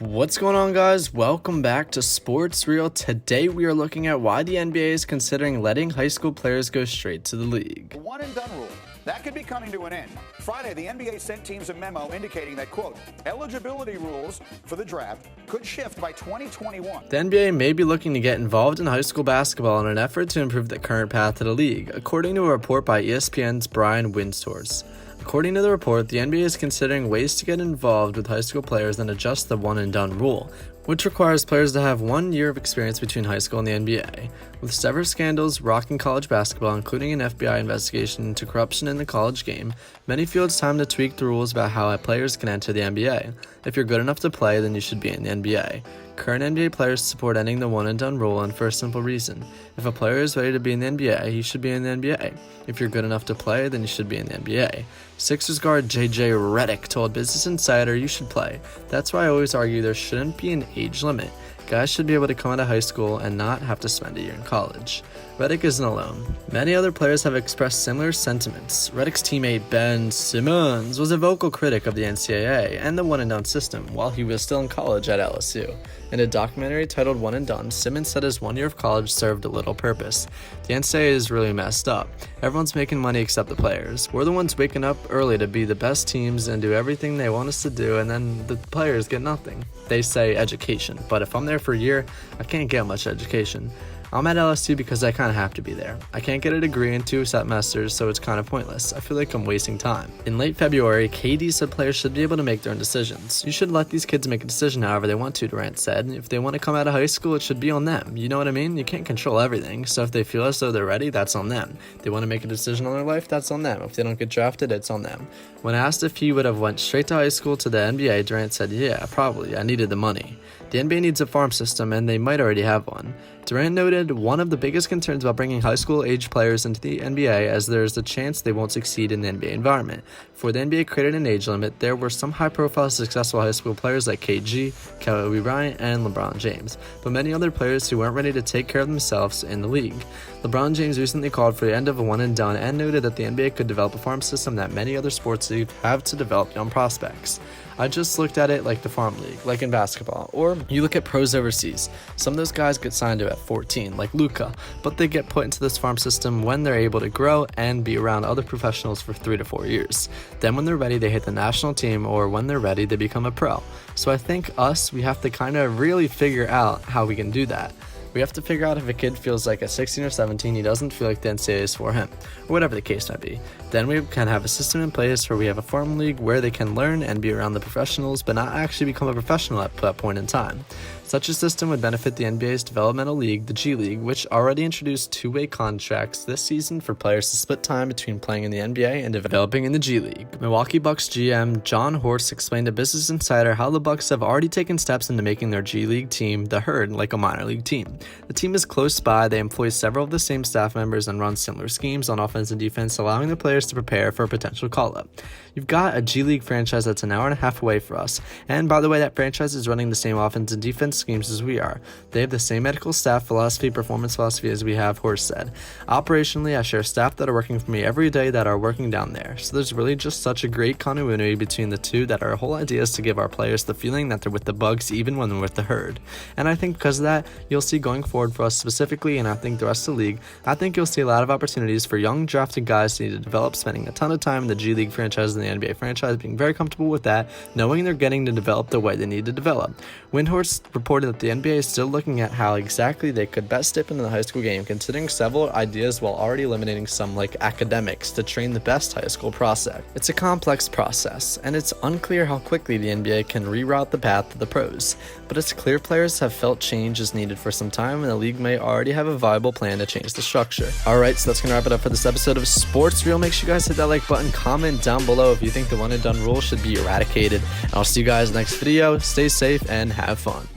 What's going on, guys? Welcome back to Sports Reel. Today we are looking at why the NBA is considering letting high school players go straight to the league. The one and done rule, that could be coming to an end. Friday, the NBA sent teams a memo indicating that, quote, eligibility rules for the draft could shift by 2021. The NBA may be looking to get involved in high school basketball in an effort to improve the current path to the league, according to a report by ESPN's Brian Windhorst. According to the report, the NBA is considering ways to get involved with high school players and adjust the one-and-done rule, which requires players to have 1 year of experience between high school and the NBA. With several scandals rocking college basketball, including an FBI investigation into corruption in the college game, many feel it's time to tweak the rules about how players can enter the NBA. If you're good enough to play, then you should be in the NBA. Current NBA players support ending the one-and-done rule, and for a simple reason. If a player is ready to be in the NBA, he should be in the NBA. If you're good enough to play, then you should be in the NBA. Sixers guard J.J. Redick told Business Insider you should play. That's why I always argue there shouldn't be an age limit. Guys should be able to come out of high school and not have to spend a year in college. Redick isn't alone. Many other players have expressed similar sentiments. Redick's teammate Ben Simmons was a vocal critic of the NCAA and the one-and-done system while he was still in college at LSU. In a documentary titled One and Done, Simmons said his 1 year of college served a little purpose. The NCAA is really messed up. Everyone's making money except the players. We're the ones waking up early to be the best teams and do everything they want us to do, and then the players get nothing. They say education, but if I'm there for a year, I can't get much education. I'm at LSU because I kind of have to be there. I can't get a degree in 2 semesters, so it's kind of pointless. I feel like I'm wasting time. In late February, KD said players should be able to make their own decisions. You should let these kids make a decision however they want to, Durant said. If they want to come out of high school, it should be on them. You know what I mean? You can't control everything, so if they feel as though they're ready, that's on them. If they want to make a decision on their life, that's on them. If they don't get drafted, it's on them. When asked if he would have went straight to high school to the NBA, Durant said, yeah, probably. I needed the money. The NBA needs a farm system, and they might already have one. Durant noted one of the biggest concerns about bringing high school-age players into the NBA as there is a chance they won't succeed in the NBA environment. Before the NBA created an age limit, there were some high-profile successful high school players like KG, Kobe Bryant, and LeBron James, but many other players who weren't ready to take care of themselves in the league. LeBron James recently called for the end of a one-and-done and noted that the NBA could develop a farm system that many other sports leagues have to develop young prospects. I just looked at it like the farm league, like in basketball. Or you look at pros overseas. Some of those guys get signed to at 14, like Luka, but they get put into this farm system when they're able to grow and be around other professionals for 3 to 4 years. Then when they're ready, they hit the national team, or when they're ready, they become a pro. So I think we have to kind of really figure out how we can do that. We have to figure out if a kid feels like at 16 or 17 he doesn't feel like the NCAA is for him, or whatever the case might be. Then we can have a system in place where we have a farm league where they can learn and be around the professionals but not actually become a professional at that point in time. Such a system would benefit the NBA's developmental league, the G League, which already introduced 2-way contracts this season for players to split time between playing in the NBA and developing in the G League. Milwaukee Bucks GM Jon Horst explained to Business Insider how the Bucks have already taken steps into making their G League team, the Herd, like a minor league team. The team is close by, they employ several of the same staff members and run similar schemes on offense and defense, allowing the players to prepare for a potential call-up. You've got a G League franchise that's an hour and a half away for us, and by the way, that franchise is running the same offense and defense schemes as we are. They have the same medical staff performance philosophy as we have, Horst said. Operationally, I share staff that are working for me every day that are working down there, so there's really just such a great continuity between the two that our whole idea is to give our players the feeling that they're with the Bucks even when they're with the Herd. And I think because of that, you'll see going forward for us specifically, and I think the rest of the league, I think you'll see a lot of opportunities for young drafted guys to need to develop, spending a ton of time in the G League franchise and the NBA franchise, being very comfortable with that, knowing they're getting to develop the way they need to develop. Windhorst reported that the NBA is still looking at how exactly they could best step into the high school game, considering several ideas while already eliminating some like academics to train the best high school prospect. It's a complex process, and it's unclear how quickly the NBA can reroute the path to the pros, but it's clear players have felt change is needed for some time, and the league may already have a viable plan to change the structure. Alright, so that's going to wrap it up for this episode of Sports Reel. Make sure you guys hit that like button, comment down below if you think the one and done rule should be eradicated, and I'll see you guys next video. Stay safe and have fun.